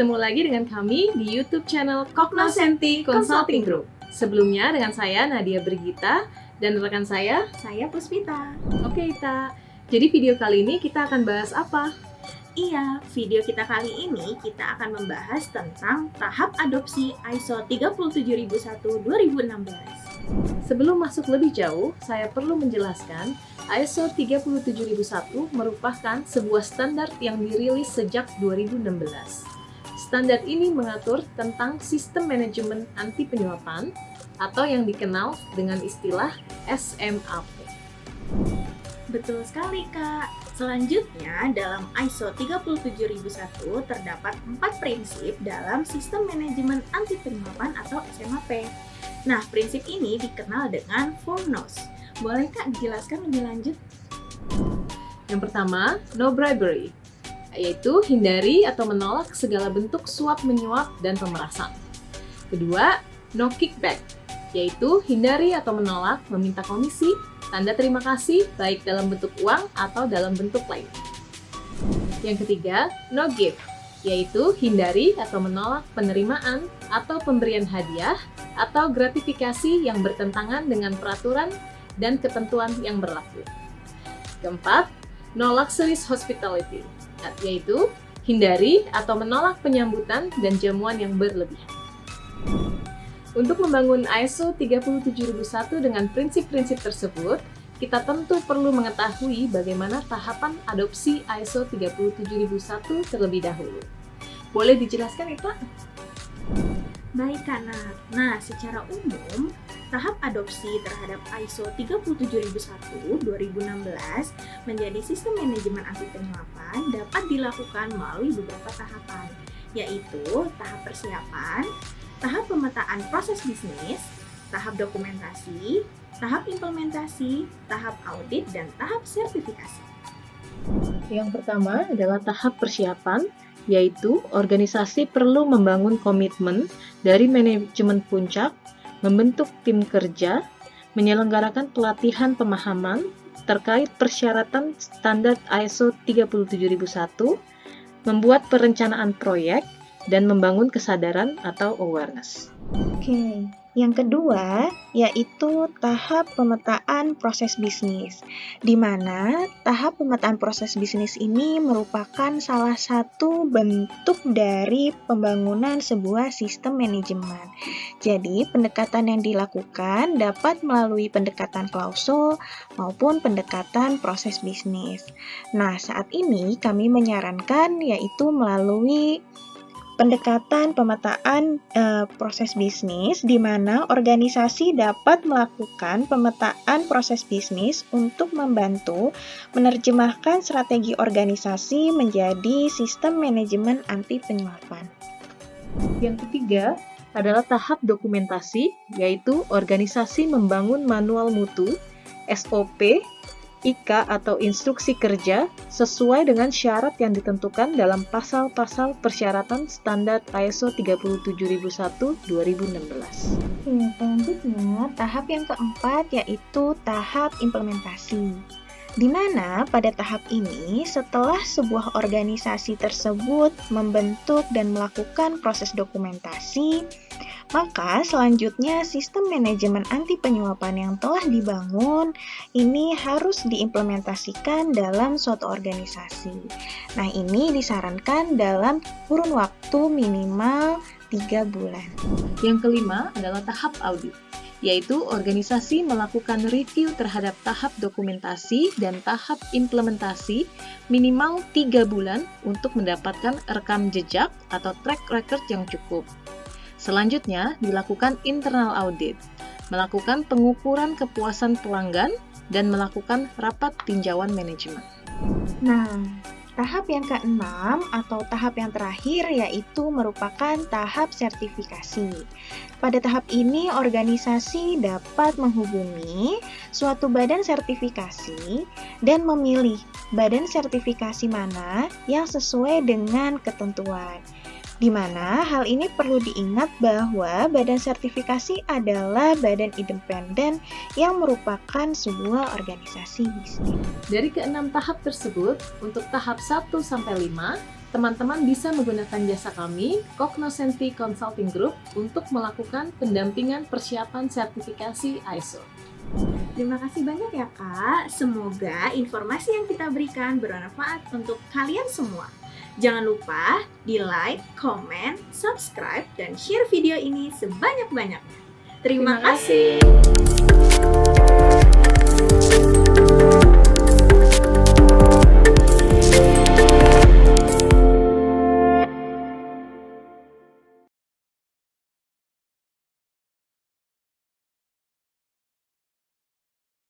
Bertemu lagi dengan kami di YouTube channel Cognoscenti Consulting Group. Sebelumnya dengan saya Nadia Brigita dan rekan saya Puspita. Oke Ita, jadi video kali ini kita akan bahas apa? Iya, video kita kali ini kita akan membahas tentang tahap adopsi ISO 37001-2016. Sebelum masuk lebih jauh, saya perlu menjelaskan ISO 37001 merupakan sebuah standar yang dirilis sejak 2016. Standar ini mengatur tentang sistem manajemen anti penyuapan atau yang dikenal dengan istilah SMAP. Betul sekali, Kak. Selanjutnya, dalam ISO 37001 terdapat 4 prinsip dalam sistem manajemen anti penyuapan atau SMAP. Nah, prinsip ini dikenal dengan 4 No's. Boleh Kak dijelaskan lebih lanjut? Yang pertama, no bribery, yaitu hindari atau menolak segala bentuk suap menyuap dan pemerasan. Kedua, no kickback, yaitu hindari atau menolak meminta komisi, tanda terima kasih baik dalam bentuk uang atau dalam bentuk lain. Yang ketiga, no give, yaitu hindari atau menolak penerimaan atau pemberian hadiah atau gratifikasi yang bertentangan dengan peraturan dan ketentuan yang berlaku. Keempat, no luxurious hospitality, yaitu hindari atau menolak penyambutan dan jamuan yang berlebihan. Untuk membangun ISO 37001 dengan prinsip-prinsip tersebut, kita tentu perlu mengetahui bagaimana tahapan adopsi ISO 37001 terlebih dahulu. Boleh dijelaskan, Ita? Baik, Kak Nat. Nah, secara umum, tahap adopsi terhadap ISO 37001-2016 menjadi sistem manajemen anti penyuapan dapat dilakukan melalui beberapa tahapan, yaitu tahap persiapan, tahap pemetaan proses bisnis, tahap dokumentasi, tahap implementasi, tahap audit, dan tahap sertifikasi. Yang pertama adalah tahap persiapan, yaitu organisasi perlu membangun komitmen dari manajemen puncak, membentuk tim kerja, menyelenggarakan pelatihan pemahaman terkait persyaratan standar ISO 37001, membuat perencanaan proyek, dan membangun kesadaran atau awareness. Oke, yang kedua yaitu tahap pemetaan proses bisnis, di mana tahap pemetaan proses bisnis ini merupakan salah satu bentuk dari pembangunan sebuah sistem manajemen. Jadi, pendekatan yang dilakukan dapat melalui pendekatan klausul maupun pendekatan proses bisnis. Nah, saat ini kami menyarankan yaitu melalui pendekatan pemetaan proses bisnis, di mana organisasi dapat melakukan pemetaan proses bisnis untuk membantu menerjemahkan strategi organisasi menjadi sistem manajemen anti penyuapan. Yang ketiga adalah tahap dokumentasi, yaitu organisasi membangun manual mutu, SOP, IK atau instruksi kerja sesuai dengan syarat yang ditentukan dalam pasal-pasal persyaratan standar ISO 37001-2016. Selanjutnya, tahap yang keempat yaitu tahap implementasi. Di mana pada tahap ini, setelah sebuah organisasi tersebut membentuk dan melakukan proses dokumentasi, maka selanjutnya sistem manajemen anti penyuapan yang telah dibangun ini harus diimplementasikan dalam suatu organisasi. Nah, ini disarankan dalam kurun waktu minimal 3 bulan. Yang kelima adalah tahap audit, yaitu organisasi melakukan review terhadap tahap dokumentasi dan tahap implementasi minimal 3 bulan untuk mendapatkan rekam jejak atau track record yang cukup. Selanjutnya, dilakukan internal audit, melakukan pengukuran kepuasan pelanggan, dan melakukan rapat tinjauan manajemen. Nah, tahap yang keenam atau tahap yang terakhir yaitu merupakan tahap sertifikasi. Pada tahap ini, organisasi dapat menghubungi suatu badan sertifikasi dan memilih badan sertifikasi mana yang sesuai dengan ketentuan. Di mana hal ini perlu diingat bahwa badan sertifikasi adalah badan independen yang merupakan sebuah organisasi bisnis. Dari keenam tahap tersebut, untuk tahap 1-5, teman-teman bisa menggunakan jasa kami, Cognoscenti Consulting Group, untuk melakukan pendampingan persiapan sertifikasi ISO. Terima kasih banyak ya Kak. Semoga informasi yang kita berikan bermanfaat untuk kalian semua. Jangan lupa di like, comment, subscribe, dan share video ini sebanyak-banyaknya. Terima kasih.